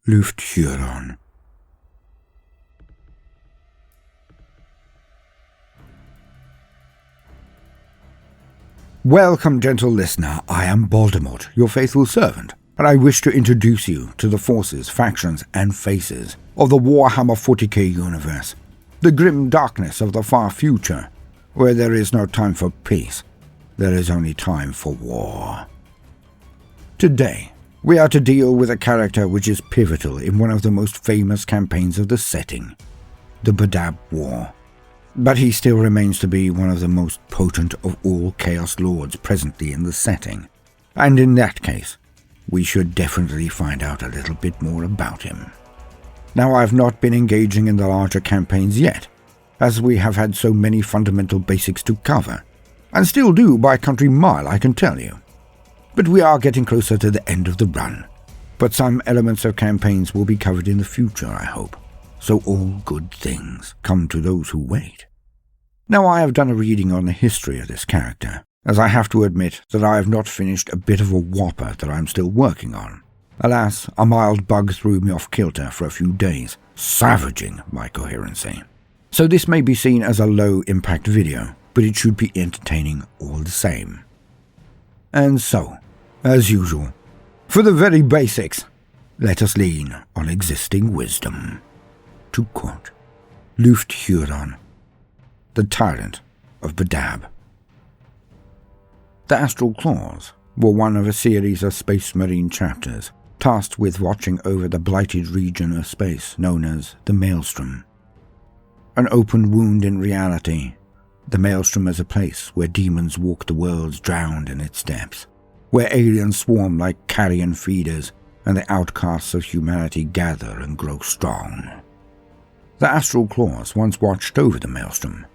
Lufgt Huron. Welcome, gentle listener. I am Baldermort, your faithful servant, and I wish to introduce you to the forces, factions, and faces of the Warhammer 40k universe, the grim darkness of the far future, where there is no time for peace, there is only time for war. Today, we are to deal with a character which is pivotal in one of the most famous campaigns of the setting, the Badab War. But he still remains to be one of the most potent of all Chaos Lords presently in the setting, and in that case, we should definitely find out a little bit more about him. Now, I've not been engaging in the larger campaigns yet, as we have had so many fundamental basics to cover, and still do by country mile, I can tell you. But we are getting closer to the end of the run, but some elements of campaigns will be covered in the future, I hope. So all good things come to those who wait. Now, I have done a reading on the history of this character, as I have to admit that I have not finished a bit of a whopper that I am still working on. Alas, a mild bug threw me off kilter for a few days, savaging my coherency. So this may be seen as a low-impact video, but it should be entertaining all the same. And so, as usual, for the very basics, let us lean on existing wisdom. To quote Lufgt Huron, the Tyrant of Badab. The Astral Claws were one of a series of Space Marine chapters tasked with watching over the blighted region of space known as the Maelstrom. An open wound in reality, the Maelstrom is a place where demons walk the worlds drowned in its depths, where aliens swarm like carrion feeders and the outcasts of humanity gather and grow strong. The Astral Claws once watched over the Maelstrom,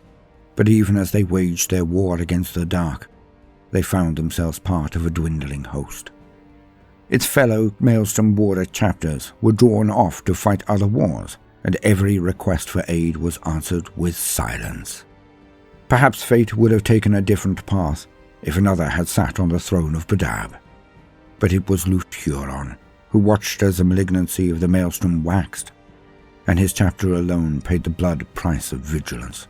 but even as they waged their war against the dark, they found themselves part of a dwindling host. Its fellow Maelstrom Warrior chapters were drawn off to fight other wars, and every request for aid was answered with silence. Perhaps fate would have taken a different path if another had sat on the throne of Badab. But it was Lufgt Huron who watched as the malignancy of the Maelstrom waxed, and his chapter alone paid the blood price of vigilance.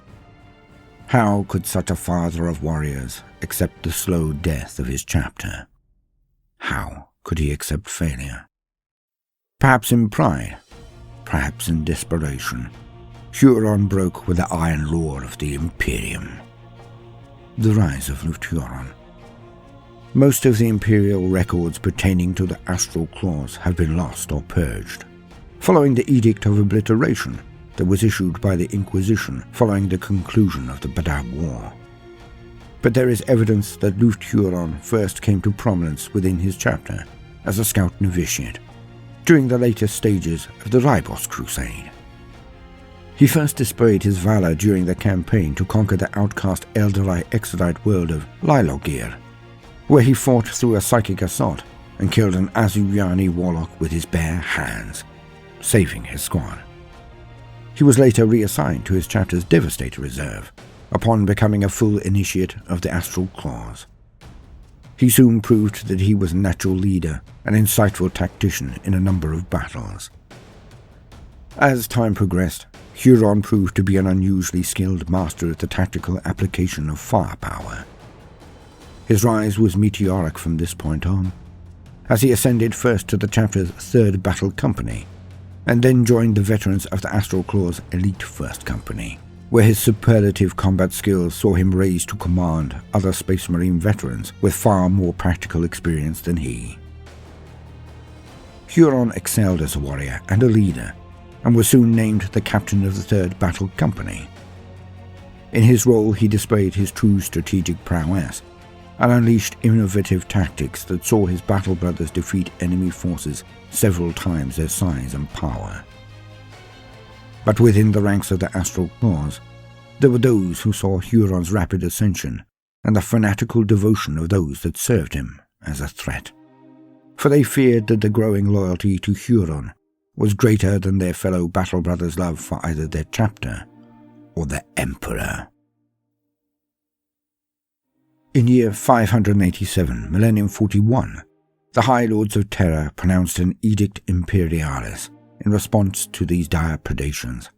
How could such a father of warriors accept the slow death of his chapter? How could he accept failure? Perhaps in pride, perhaps in desperation, Huron broke with the iron law of the Imperium. The rise of Lufgt Huron. Most of the Imperial records pertaining to the Astral Claws have been lost or purged, following the Edict of Obliteration that was issued by the Inquisition following the conclusion of the Badab War. But there is evidence that Lufgt Huron first came to prominence within his chapter as a scout novitiate during the later stages of the Ribos Crusade. He first displayed his valor during the campaign to conquer the outcast Eldari Exodite world of Lufgt, where he fought through a psychic assault and killed an Asuryani warlock with his bare hands, saving his squad. He was later reassigned to his chapter's Devastator Reserve, upon becoming a full initiate of the Astral Claws. He soon proved that he was a natural leader, an insightful tactician in a number of battles. As time progressed, Huron proved to be an unusually skilled master at the tactical application of firepower. His rise was meteoric from this point on, as he ascended first to the chapter's 3rd Battle Company, and then joined the veterans of the Astral Claws' Elite 1st Company, where his superlative combat skills saw him raised to command other Space Marine veterans with far more practical experience than he. Huron excelled as a warrior and a leader, and was soon named the captain of the 3rd Battle Company. In his role, he displayed his true strategic prowess, and unleashed innovative tactics that saw his battle brothers defeat enemy forces several times their size and power. But within the ranks of the Astral Claws, there were those who saw Huron's rapid ascension and the fanatical devotion of those that served him as a threat, for they feared that the growing loyalty to Huron was greater than their fellow battle brothers' love for either their chapter or the Emperor. In year 587, Millennium 41, the High Lords of Terror pronounced an Edict Imperialis in response to these dire predations,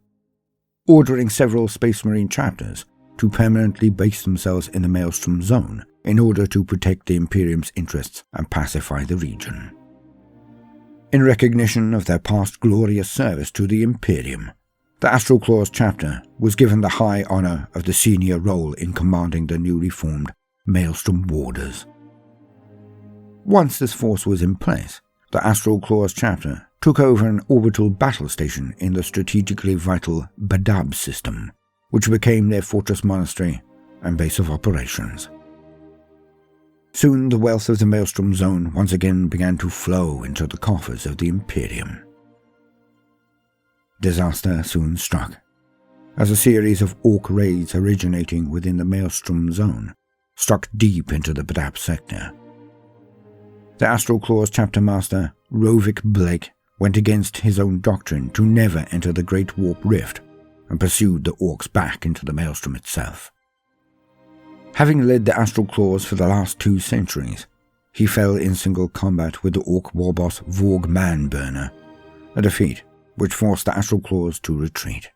ordering several Space Marine chapters to permanently base themselves in the Maelstrom zone in order to protect the Imperium's interests and pacify the region. In recognition of their past glorious service to the Imperium, the Astral Claws chapter was given the high honor of the senior role in commanding the newly formed Maelstrom Warders. Once this force was in place, the Astral Claws chapter took over an orbital battle station in the strategically vital Badab system, which became their fortress monastery and base of operations. Soon the wealth of the Maelstrom zone once again began to flow into the coffers of the Imperium. Disaster soon struck, as a series of orc raids originating within the Maelstrom zone struck deep into the Badab sector. The Astral Claws chapter master, Rovik Blake, went against his own doctrine to never enter the Great Warp Rift and pursued the orcs back into the Maelstrom itself. Having led the Astral Claws for the last 2 centuries, he fell in single combat with the orc warboss Vorg Manburner, a defeat which forced the Astral Claws to retreat.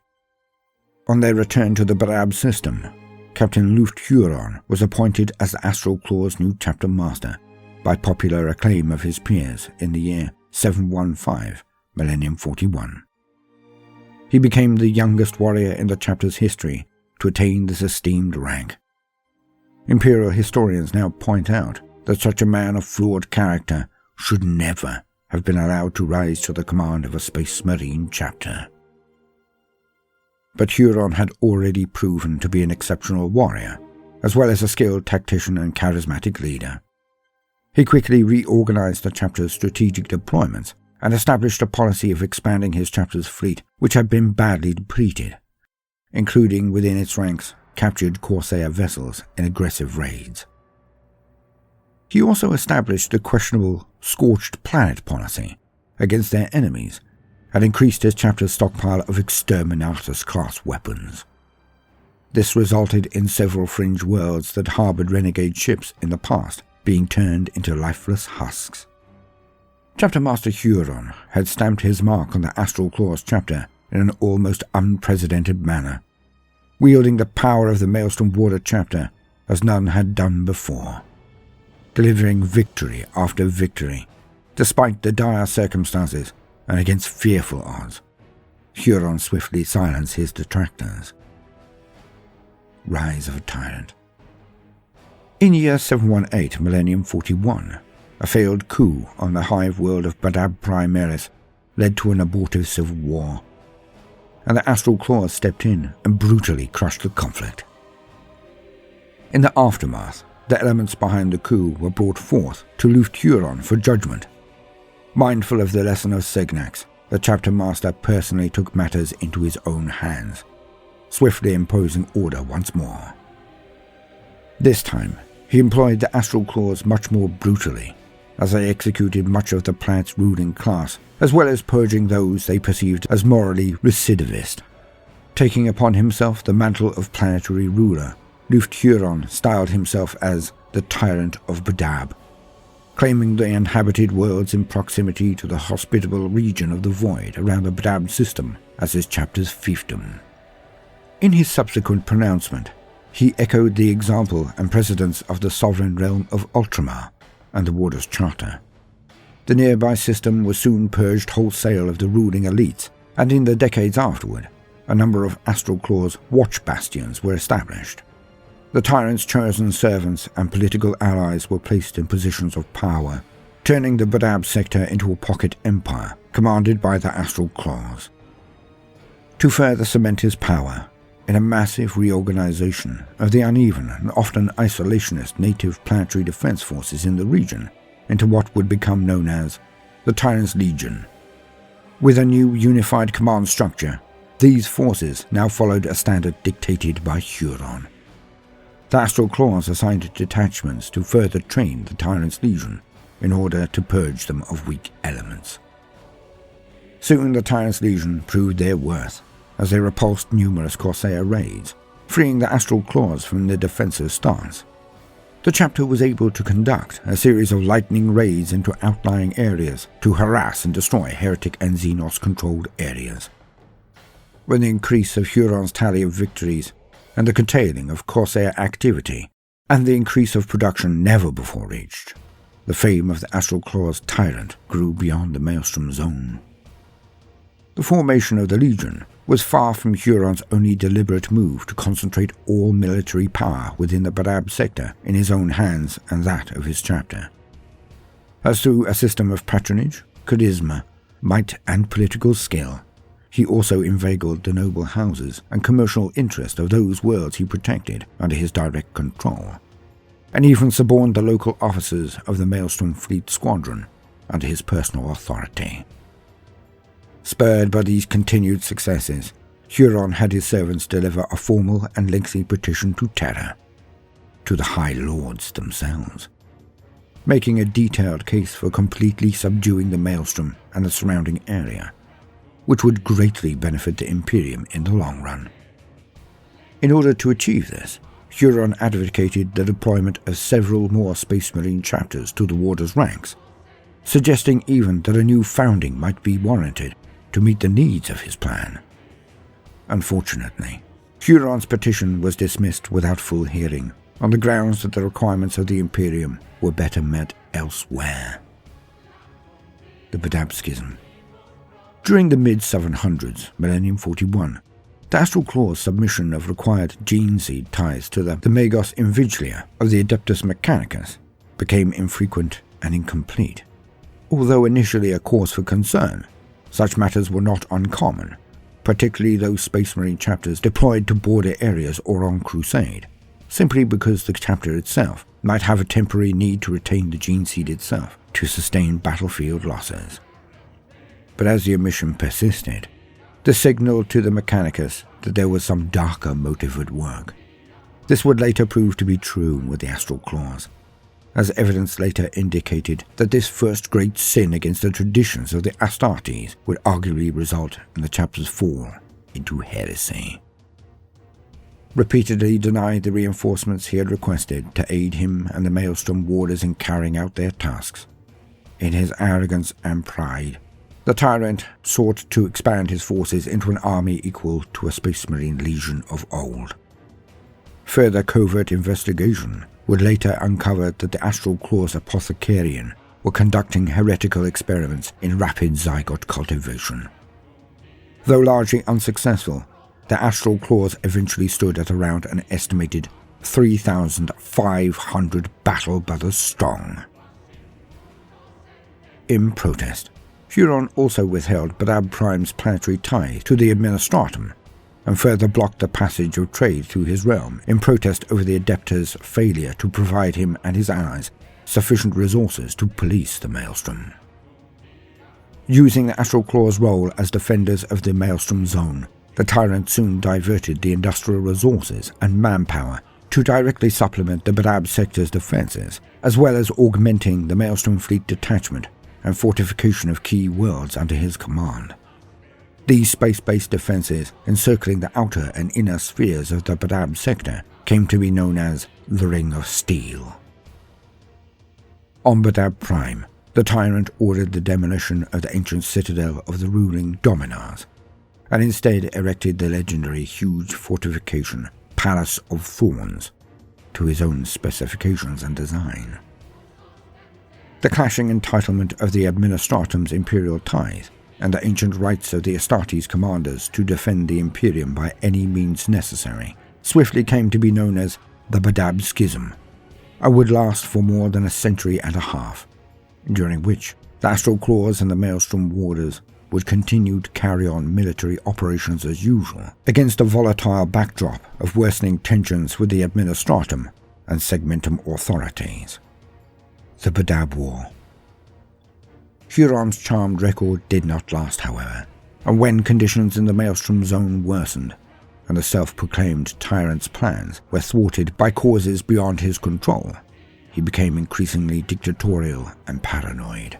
On their return to the Badab system, Captain Lufgt Huron was appointed as the Astral Claws' new chapter master by popular acclaim of his peers in the year 715, Millennium 41. He became the youngest warrior in the chapter's history to attain this esteemed rank. Imperial historians now point out that such a man of flawed character should never have been allowed to rise to the command of a Space Marine chapter. But Huron had already proven to be an exceptional warrior, as well as a skilled tactician and charismatic leader. He quickly reorganized the chapter's strategic deployments and established a policy of expanding his chapter's fleet, which had been badly depleted, including within its ranks captured Corsair vessels in aggressive raids. He also established the questionable scorched planet policy against their enemies and increased his chapter's stockpile of Exterminatus-class weapons. This resulted in several fringe worlds that harbored renegade ships in the past being turned into lifeless husks. Chapter Master Huron had stamped his mark on the Astral Claws chapter in an almost unprecedented manner, wielding the power of the Maelstrom Warder chapter as none had done before, delivering victory after victory, despite the dire circumstances and against fearful odds. Huron swiftly silenced his detractors. Rise of a Tyrant. In year 718, Millennium 41, a failed coup on the hive world of Badab Primaris led to an abortive civil war, and the Astral Claws stepped in and brutally crushed the conflict. In the aftermath, the elements behind the coup were brought forth to Lufgt Huron for judgment. Mindful of the lesson of Segnax, the chapter master personally took matters into his own hands, swiftly imposing order once more. This time, he employed the Astral Claws much more brutally, as they executed much of the planet's ruling class, as well as purging those they perceived as morally recidivist. Taking upon himself the mantle of planetary ruler, Lufgt Huron styled himself as the Tyrant of Badab, claiming the inhabited worlds in proximity to the hospitable region of the void around the Badab system as his chapter's fiefdom. In his subsequent pronouncement, he echoed the example and precedents of the sovereign realm of Ultramar and the Warder's Charter. The nearby system was soon purged wholesale of the ruling elites, and in the decades afterward, a number of Astral Claws watch bastions were established. The tyrant's chosen servants and political allies were placed in positions of power, turning the Badab sector into a pocket empire commanded by the Astral Claws. To further cement his power, in a massive reorganization of the uneven and often isolationist native planetary defense forces in the region into what would become known as the Tyrant's Legion. With a new unified command structure, these forces now followed a standard dictated by Huron. The Astral Claws assigned detachments to further train the Tyrant's Legion in order to purge them of weak elements. Soon the Tyrant's Legion proved their worth, as they repulsed numerous Corsair raids, freeing the Astral Claws from their defensive stance. The chapter was able to conduct a series of lightning raids into outlying areas to harass and destroy heretic and Xenos-controlled areas. When the increase of Huron's tally of victories and the curtailing of Corsair activity and the increase of production never before reached, the fame of the Astral Claws tyrant grew beyond the Maelstrom zone. The formation of the Legion was far from Huron's only deliberate move to concentrate all military power within the Badab sector in his own hands and that of his chapter. As through a system of patronage, charisma, might and political skill, he also inveigled the noble houses and commercial interest of those worlds he protected under his direct control, and even suborned the local officers of the Maelstrom Fleet Squadron under his personal authority. Spurred by these continued successes, Huron had his servants deliver a formal and lengthy petition to Terra, to the High Lords themselves, making a detailed case for completely subduing the Maelstrom and the surrounding area, which would greatly benefit the Imperium in the long run. In order to achieve this, Huron advocated the deployment of several more Space Marine chapters to the Warder's ranks, suggesting even that a new founding might be warranted to meet the needs of his plan. Unfortunately, Huron's petition was dismissed without full hearing, on the grounds that the requirements of the Imperium were better met elsewhere. The Badab Schism. During the mid-700s, Millennium 41, the Astral Claws' submission of required gene seed ties to the Magos Inviglia of the Adeptus Mechanicus became infrequent and incomplete. Although initially a cause for concern, such matters were not uncommon, particularly those Space Marine chapters deployed to border areas or on crusade, simply because the chapter itself might have a temporary need to retain the gene seed itself to sustain battlefield losses. But as the omission persisted, this signaled to the Mechanicus that there was some darker motive at work. This would later prove to be true with the Astral Claws, as evidence later indicated that this first great sin against the traditions of the Astartes would arguably result in the chapter's fall into heresy. Repeatedly denied the reinforcements he had requested to aid him and the Maelstrom warders in carrying out their tasks. In his arrogance and pride, the tyrant sought to expand his forces into an army equal to a Space Marine legion of old. Further covert investigation would later uncover that the Astral Claws Apothecarian were conducting heretical experiments in rapid zygote cultivation. Though largely unsuccessful, the Astral Claws eventually stood at around an estimated 3,500 battle brothers strong. In protest, Huron also withheld Badab Prime's planetary ties to the Administratum, and further blocked the passage of trade through his realm in protest over the Adeptus' failure to provide him and his allies sufficient resources to police the Maelstrom. Using the Astral Claws' role as defenders of the Maelstrom zone, the tyrant soon diverted the industrial resources and manpower to directly supplement the Badab sector's defenses, as well as augmenting the Maelstrom fleet detachment and fortification of key worlds under his command. These space-based defenses encircling the outer and inner spheres of the Badab sector came to be known as the Ring of Steel. On Badab Prime, the tyrant ordered the demolition of the ancient citadel of the ruling Dominars, and instead erected the legendary huge fortification Palace of Thorns to his own specifications and design. The clashing entitlement of the Administratum's imperial ties and the ancient rights of the Astartes commanders to defend the Imperium by any means necessary swiftly came to be known as the Badab Schism, and would last for more than a century and a half, during which the Astral Claws and the Maelstrom warders would continue to carry on military operations as usual against a volatile backdrop of worsening tensions with the Administratum and Segmentum authorities. The Badab War. Huron's charmed record did not last, however, and when conditions in the Maelstrom zone worsened, and the self-proclaimed tyrant's plans were thwarted by causes beyond his control, he became increasingly dictatorial and paranoid.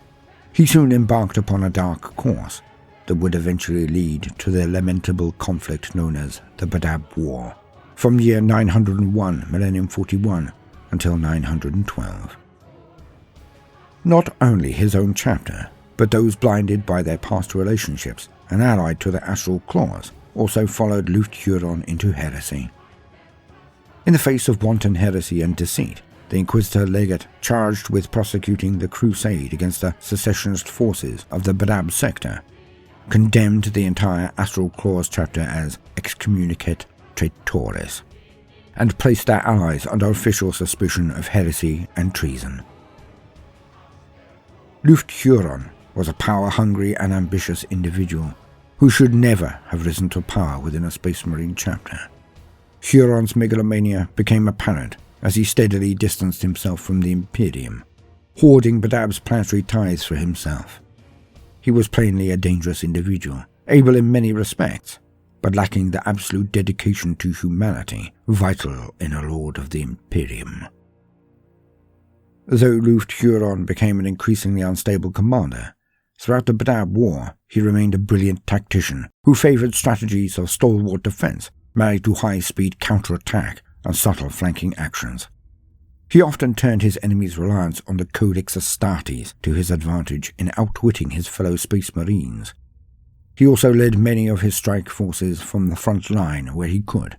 He soon embarked upon a dark course that would eventually lead to the lamentable conflict known as the Badab War, from year 901 Millennium 41 until 912. Not only his own chapter, but those blinded by their past relationships and allied to the Astral Claws also followed Lufgt Huron into heresy. In the face of wanton heresy and deceit, the Inquisitor Legate, charged with prosecuting the crusade against the secessionist forces of the Badab sector, condemned the entire Astral Claws chapter as excommunicate traitores, and placed their allies under official suspicion of heresy and treason. Lufgt Huron was a power-hungry and ambitious individual who should never have risen to power within a Space Marine chapter. Huron's megalomania became apparent as he steadily distanced himself from the Imperium, hoarding Badab's planetary tithes for himself. He was plainly a dangerous individual, able in many respects, but lacking the absolute dedication to humanity vital in a Lord of the Imperium. Though Lufgt Huron became an increasingly unstable commander, throughout the Badab War he remained a brilliant tactician who favoured strategies of stalwart defence married to high-speed counter-attack and subtle flanking actions. He often turned his enemy's reliance on the Codex Astartes to his advantage in outwitting his fellow Space Marines. He also led many of his strike forces from the front line where he could,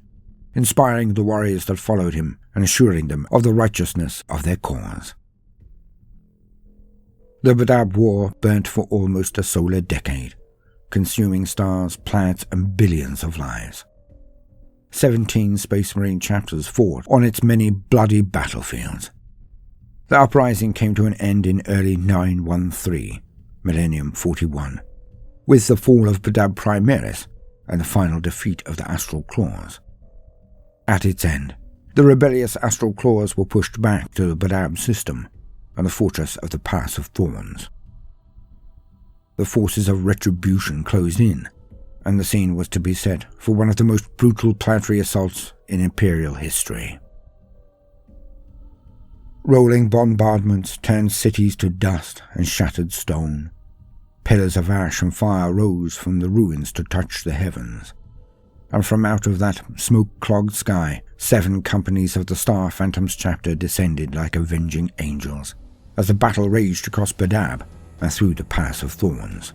inspiring the warriors that followed him and assuring them of the righteousness of their cause. The Badab War burnt for almost a solar decade, consuming stars, planets, and billions of lives. 17 Space Marine chapters fought on its many bloody battlefields. The uprising came to an end in early 913, Millennium 41, with the fall of Badab Primaris and the final defeat of the Astral Claws. At its end, the rebellious Astral Claws were pushed back to the Badab system and the fortress of the Pass of Thorns. The forces of retribution closed in, and the scene was to be set for one of the most brutal planetary assaults in Imperial history. Rolling bombardments turned cities to dust and shattered stone. Pillars of ash and fire rose from the ruins to touch the heavens, and from out of that smoke-clogged sky 7 companies of the Star Phantoms chapter descended like avenging angels as the battle raged across Badab and through the Pass of Thorns.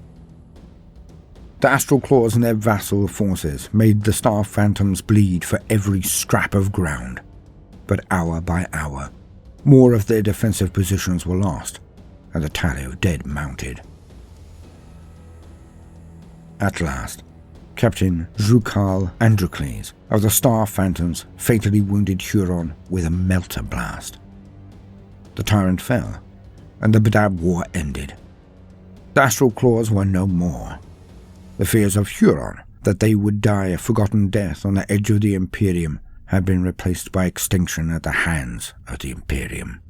The Astral Claws and their vassal forces made the Star Phantoms bleed for every scrap of ground, but hour by hour, more of their defensive positions were lost, and the tally of dead mounted. At last, Captain Zhukal Androcles of the Star Phantoms fatally wounded Huron with a melter blast. The tyrant fell, and the Badab War ended. The Astral Claws were no more. The fears of Huron that they would die a forgotten death on the edge of the Imperium had been replaced by extinction at the hands of the Imperium.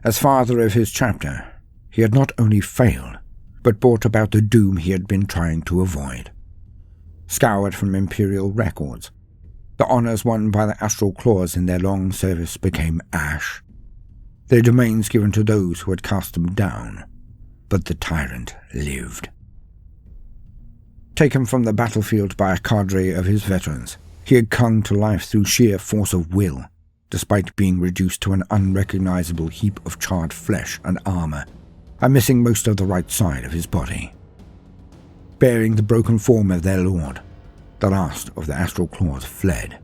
As father of his chapter, he had not only failed, but brought about the doom he had been trying to avoid. Scoured from Imperial records, the honours won by the Astral Claws in their long service became ash, their domains given to those who had cast them down, but the tyrant lived. Taken from the battlefield by a cadre of his veterans, he had clung to life through sheer force of will, despite being reduced to an unrecognizable heap of charred flesh and armor, and missing most of the right side of his body. Bearing the broken form of their lord, the last of the Astral Claws fled.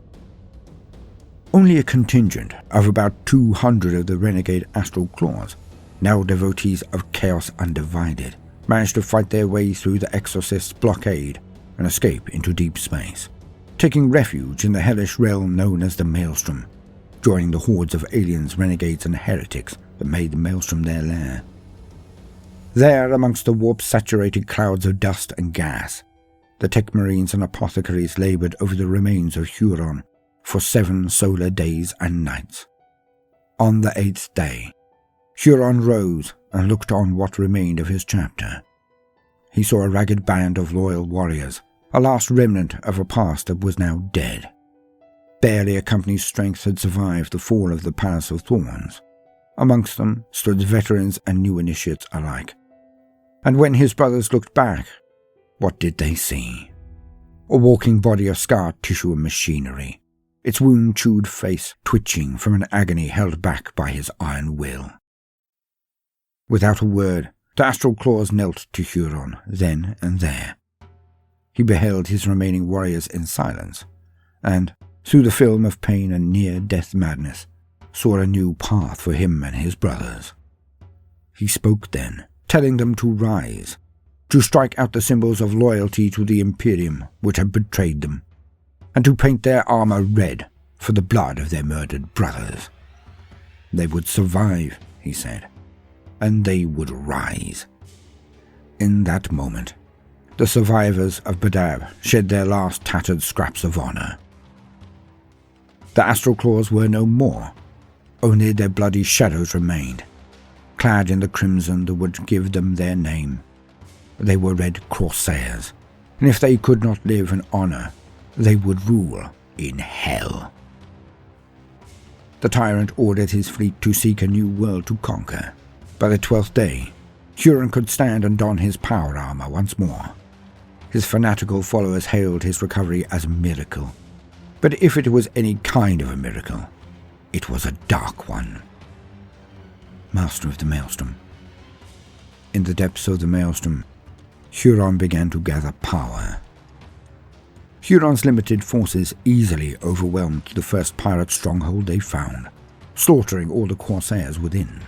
Only a contingent of about 200 of the renegade Astral Claws, now devotees of Chaos Undivided, managed to fight their way through the Exorcist's blockade and escape into deep space, taking refuge in the hellish realm known as the Maelstrom, joining the hordes of aliens, renegades, and heretics that made the Maelstrom their lair. There, amongst the warp-saturated clouds of dust and gas, the Tech Marines and Apothecaries laboured over the remains of Huron for 7 solar days and nights. On the 8th day, Huron rose and looked on what remained of his chapter. He saw a ragged band of loyal warriors, a last remnant of a past that was now dead. Barely a company's strength had survived the fall of the Pass of Thorns. Amongst them stood veterans and new initiates alike. And when his brothers looked back, what did they see? A walking body of scar tissue and machinery, its wound-chewed face twitching from an agony held back by his iron will. Without a word, the Astral Claws knelt to Huron then and there. He beheld his remaining warriors in silence, and, through the film of pain and near-death madness, saw a new path for him and his brothers. He spoke then, telling them to rise, to strike out the symbols of loyalty to the Imperium which had betrayed them, and to paint their armor red for the blood of their murdered brothers. They would survive, he said, and they would rise. In that moment, the survivors of Badab shed their last tattered scraps of honor. The Astral Claws were no more, only their bloody shadows remained, clad in the crimson that would give them their name. They were Red Corsairs, and if they could not live in honor, they would rule in hell. The tyrant ordered his fleet to seek a new world to conquer. By the 12th day, Huron could stand and don his power armor once more. His fanatical followers hailed his recovery as a miracle. But if it was any kind of a miracle, it was a dark one. Master of the Maelstrom. In the depths of the Maelstrom, Huron began to gather power. Huron's limited forces easily overwhelmed the first pirate stronghold they found, slaughtering all the Corsairs within.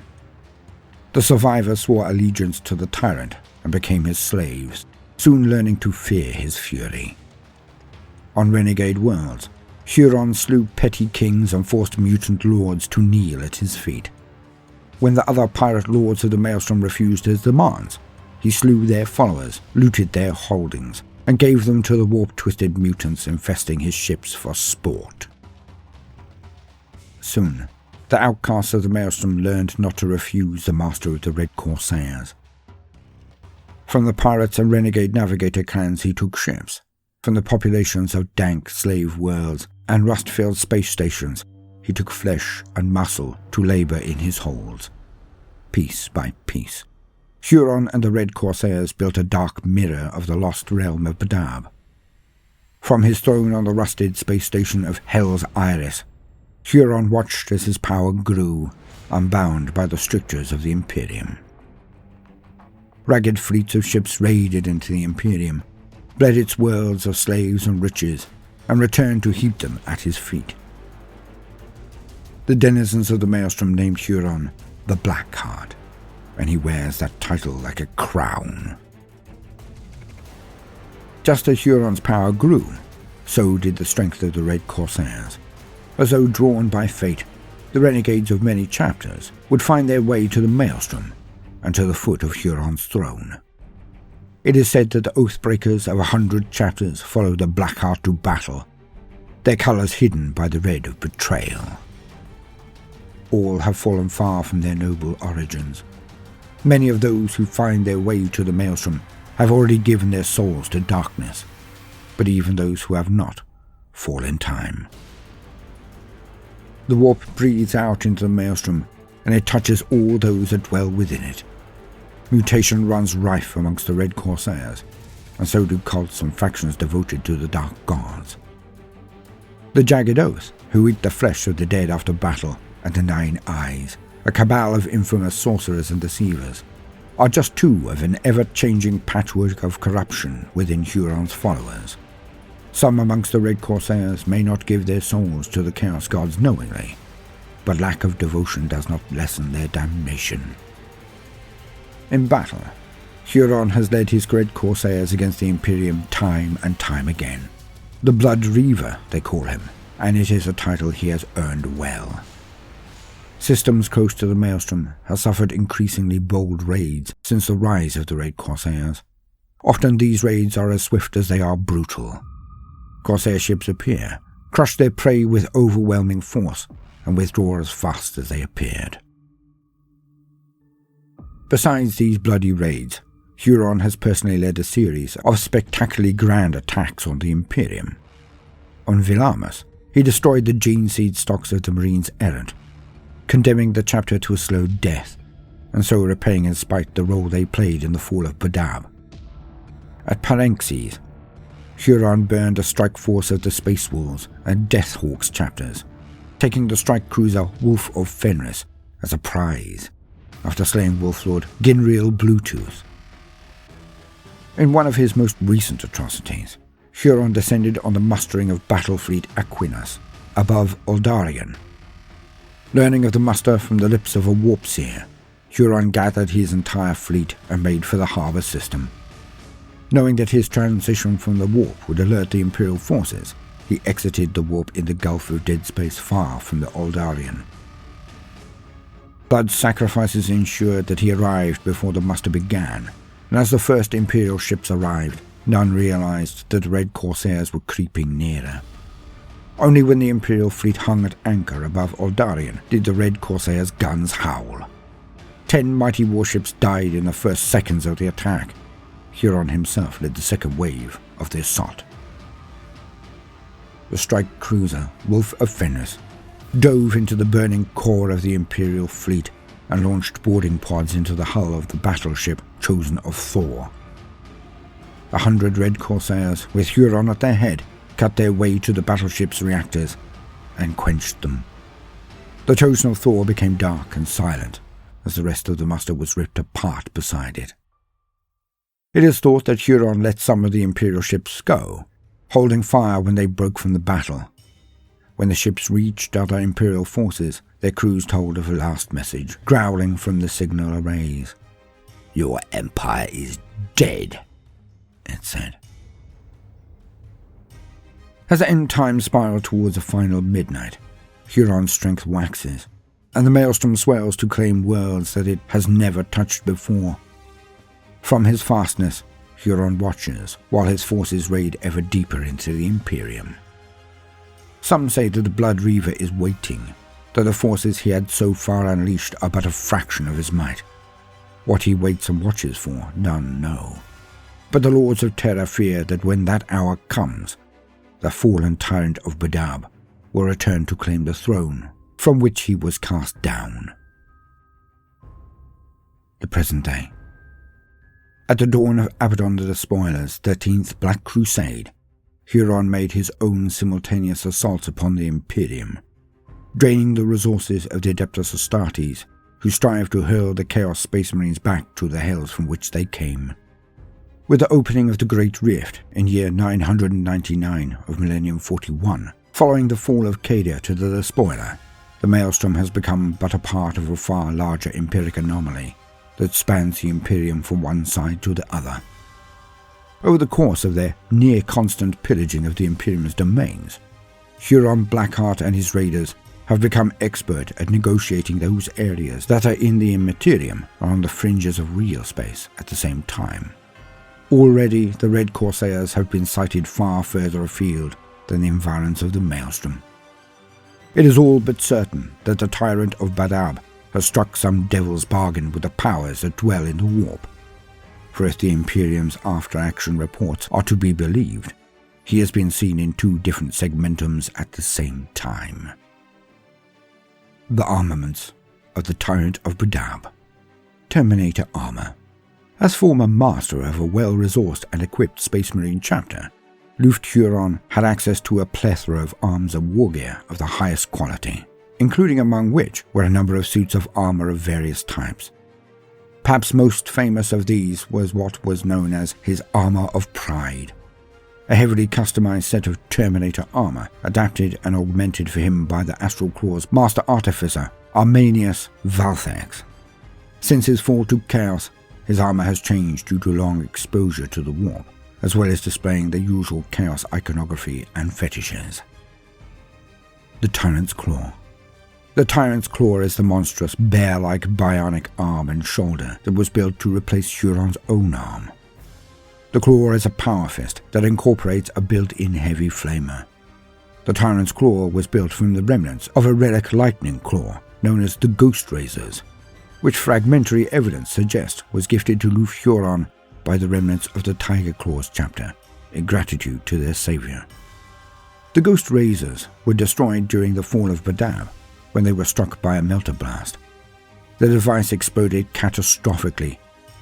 The survivors swore allegiance to the tyrant and became his slaves, soon learning to fear his fury. On renegade worlds, Huron slew petty kings and forced mutant lords to kneel at his feet. When the other pirate lords of the Maelstrom refused his demands, he slew their followers, looted their holdings, and gave them to the warp-twisted mutants infesting his ships for sport. Soon, the outcasts of the Maelstrom learned not to refuse the master of the Red Corsairs. From the pirates and renegade navigator clans he took ships. From the populations of dank slave worlds and rust-filled space stations, he took flesh and muscle to labor in his holds. Piece by piece, Huron and the Red Corsairs built a dark mirror of the lost realm of Badab. From his throne on the rusted space station of Hell's Iris, Huron watched as his power grew, unbound by the strictures of the Imperium. Ragged fleets of ships raided into the Imperium, bled its worlds of slaves and riches, and returned to heap them at his feet. The denizens of the Maelstrom named Huron the Blackheart, and he wears that title like a crown. Just as Huron's power grew, so did the strength of the Red Corsairs. As though drawn by fate, the renegades of many chapters would find their way to the Maelstrom and to the foot of Huron's throne. It is said that the Oathbreakers of 100 chapters followed the Blackheart to battle, their colours hidden by the red of betrayal. All have fallen far from their noble origins. Many of those who find their way to the Maelstrom have already given their souls to darkness, but even those who have not fall in time. The warp breathes out into the Maelstrom, and it touches all those that dwell within it. Mutation runs rife amongst the Red Corsairs, and so do cults and factions devoted to the Dark Gods. The Jagged Oath, who eat the flesh of the dead after battle, and the Nine Eyes, a cabal of infamous sorcerers and deceivers, are just two of an ever-changing patchwork of corruption within Huron's followers. Some amongst the Red Corsairs may not give their souls to the Chaos Gods knowingly, but lack of devotion does not lessen their damnation. In battle, Huron has led his Red Corsairs against the Imperium time and time again. The Blood Reaver, they call him, and it is a title he has earned well. Systems close to the Maelstrom have suffered increasingly bold raids since the rise of the Red Corsairs. Often these raids are as swift as they are brutal. Corsair ships appear, crush their prey with overwhelming force, and withdraw as fast as they appeared. Besides these bloody raids, Huron has personally led a series of spectacularly grand attacks on the Imperium. On Villamus, he destroyed the gene seed stocks of the Marines errant, condemning the chapter to a slow death, and so repaying in spite the role they played in the fall of Badab. At Parenxes, Huron burned a strike force of the Space Wolves and Deathhawks chapters, taking the strike cruiser Wolf of Fenris as a prize, after slaying Wolflord Ginriel Bluetooth. In one of his most recent atrocities, Huron descended on the mustering of Battlefleet Aquinas above Aldarion. Learning of the muster from the lips of a warp seer, Huron gathered his entire fleet and made for the harbour system. Knowing that his transition from the warp would alert the Imperial forces, he exited the warp in the Gulf of Dead Space far from the Aldarion. Blood sacrifices ensured that he arrived before the muster began, and as the first Imperial ships arrived, none realized that the Red Corsairs were creeping nearer. Only when the Imperial fleet hung at anchor above Aldarion did the Red Corsairs' guns howl. 10 mighty warships died in the first seconds of the attack. Huron himself led the second wave of the assault. The strike cruiser Wolf of Fenris dove into the burning core of the Imperial fleet and launched boarding pods into the hull of the battleship Chosen of Thor. 100 Red Corsairs, with Huron at their head, cut their way to the battleship's reactors and quenched them. The Chosen of Thor became dark and silent as the rest of the muster was ripped apart beside it. It is thought that Huron let some of the Imperial ships go, holding fire when they broke from the battle. When the ships reached other Imperial forces, their crews told of a last message, growling from the signal arrays. "Your empire is dead," it said. As the end times spiral towards a final midnight, Huron's strength waxes, and the Maelstrom swells to claim worlds that it has never touched before. From his fastness, Huron watches while his forces raid ever deeper into the Imperium. Some say that the Blood Reaver is waiting, that the forces he had so far unleashed are but a fraction of his might. What he waits and watches for, none know. But the Lords of Terror fear that when that hour comes, the fallen Tyrant of Badab will return to claim the throne from which he was cast down. The present day. At the dawn of Abaddon the Despoiler's 13th Black Crusade, Huron made his own simultaneous assaults upon the Imperium, draining the resources of the Adeptus Astartes, who strive to hurl the Chaos Space Marines back to the hells from which they came. With the opening of the Great Rift in year 999 of Millennium 41, following the fall of Cadia to the Despoiler, the Maelstrom has become but a part of a far larger empiric anomaly that spans the Imperium from one side to the other. Over the course of their near-constant pillaging of the Imperium's domains, Huron Blackheart and his raiders have become expert at negotiating those areas that are in the Imperium or on the fringes of real space at the same time. Already the Red Corsairs have been sighted far further afield than the environs of the Maelstrom. It is all but certain that the Tyrant of Badab has struck some devil's bargain with the powers that dwell in the warp. For if the Imperium's after-action reports are to be believed, he has been seen in 2 different segmentums at the same time. The armaments of the Tyrant of Badab. Terminator armor. As former master of a well-resourced and equipped Space Marine chapter, Lufgt Huron had access to a plethora of arms and wargear of the highest quality, including among which were a number of suits of armor of various types. Perhaps most famous of these was what was known as his Armor of Pride, a heavily customized set of Terminator armor adapted and augmented for him by the Astral Claws Master Artificer Arminius Valthax. Since his fall to Chaos, his armor has changed due to long exposure to the warp, as well as displaying the usual Chaos iconography and fetishes. The Tyrant's Claw. The Tyrant's Claw is the monstrous, bear-like bionic arm and shoulder that was built to replace Huron's own arm. The Claw is a power fist that incorporates a built-in heavy flamer. The Tyrant's Claw was built from the remnants of a relic lightning claw known as the Ghost Razors, which fragmentary evidence suggests was gifted to Lufgt Huron by the remnants of the Tiger Claws chapter, in gratitude to their savior. The Ghost Razors were destroyed during the fall of Badab, when they were struck by a melter blast. The device exploded catastrophically,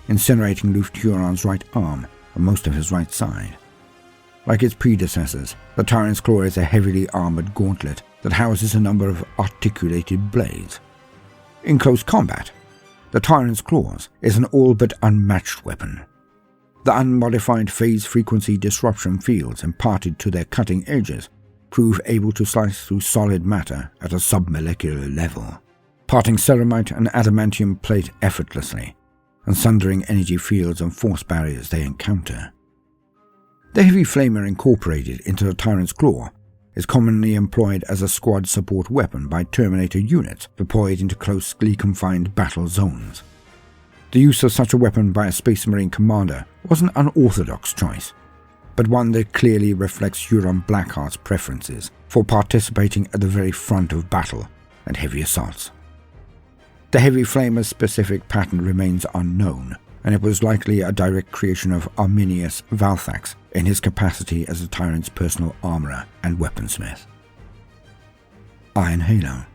incinerating Lufgt Huron's right arm and most of his right side. Like its predecessors, the Tyrant's Claw is a heavily armoured gauntlet that houses a number of articulated blades. In close combat, the Tyrant's Claws is an all but unmatched weapon. The unmodified phase frequency disruption fields imparted to their cutting edges prove able to slice through solid matter at a submolecular level, parting ceramite and adamantium plate effortlessly, and sundering energy fields and force barriers they encounter. The heavy flamer incorporated into the Tyrant's Claw is commonly employed as a squad support weapon by Terminator units deployed into closely confined battle zones. The use of such a weapon by a Space Marine commander was an unorthodox choice, but one that clearly reflects Huron Blackheart's preferences for participating at the very front of battle and heavy assaults. The heavy flamer's specific pattern remains unknown, and it was likely a direct creation of Arminius Valthax in his capacity as the Tyrant's personal armourer and weaponsmith. Iron Halo.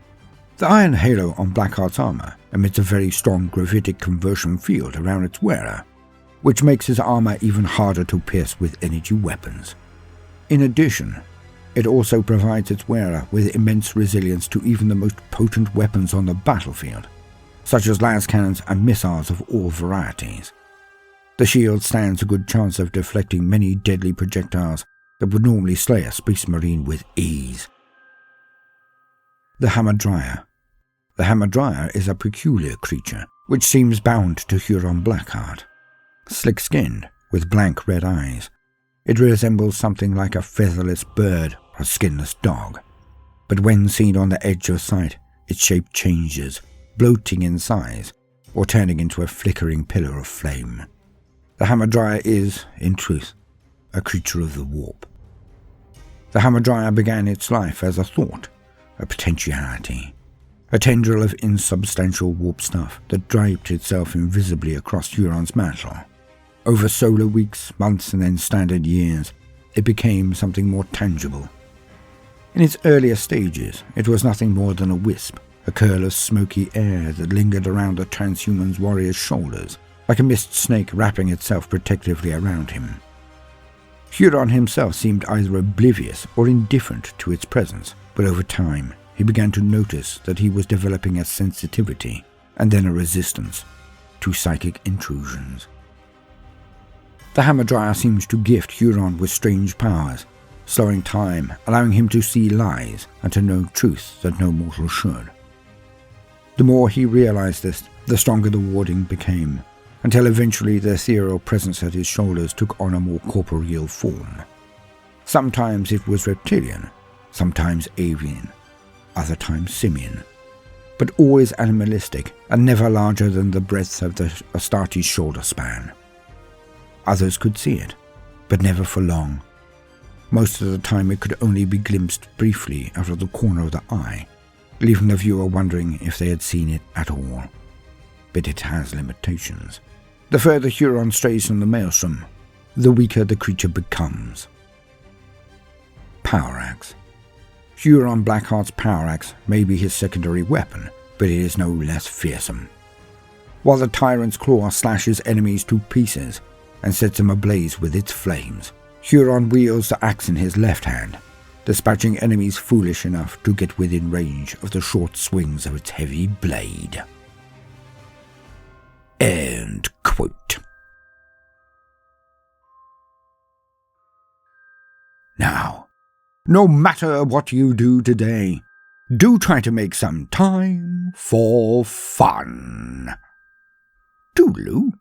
The Iron Halo on Blackheart's armour emits a very strong gravitic conversion field around its wearer, which makes his armour even harder to pierce with energy weapons. In addition, it also provides its wearer with immense resilience to even the most potent weapons on the battlefield, such as las cannons and missiles of all varieties. The shield stands a good chance of deflecting many deadly projectiles that would normally slay a Space Marine with ease. The Hamadryer. The Hamadryer is a peculiar creature which seems bound to Huron Blackheart. Slick-skinned, with blank red eyes, it resembles something like a featherless bird or skinless dog. But when seen on the edge of sight, its shape changes, bloating in size, or turning into a flickering pillar of flame. The Hamadryer is, in truth, a creature of the warp. The Hamadryer began its life as a thought, a potentiality, a tendril of insubstantial warp stuff that draped itself invisibly across Huron's mantle. Over solar weeks, months, and then standard years, it became something more tangible. In its earlier stages, it was nothing more than a wisp, a curl of smoky air that lingered around the transhuman's warrior's shoulders, like a mist snake wrapping itself protectively around him. Huron himself seemed either oblivious or indifferent to its presence, but over time he began to notice that he was developing a sensitivity, and then a resistance, to psychic intrusions. The Hamadryer seems to gift Huron with strange powers, slowing time, allowing him to see lies and to know truths that no mortal should. The more he realized this, the stronger the warding became, until eventually the ethereal presence at his shoulders took on a more corporeal form. Sometimes it was reptilian, sometimes avian, other times simian, but always animalistic and never larger than the breadth of the Astartes' shoulder span. Others could see it, but never for long. Most of the time it could only be glimpsed briefly out of the corner of the eye, leaving the viewer wondering if they had seen it at all. But it has limitations. The further Huron strays from the Maelstrom, the weaker the creature becomes. Power Axe. Huron Blackheart's Power Axe may be his secondary weapon, but it is no less fearsome. While the Tyrant's Claw slashes enemies to pieces and sets them ablaze with its flames, Huron wields the axe in his left hand, dispatching enemies foolish enough to get within range of the short swings of its heavy blade. End quote. Now, no matter what you do today, do try to make some time for fun. Toodaloo.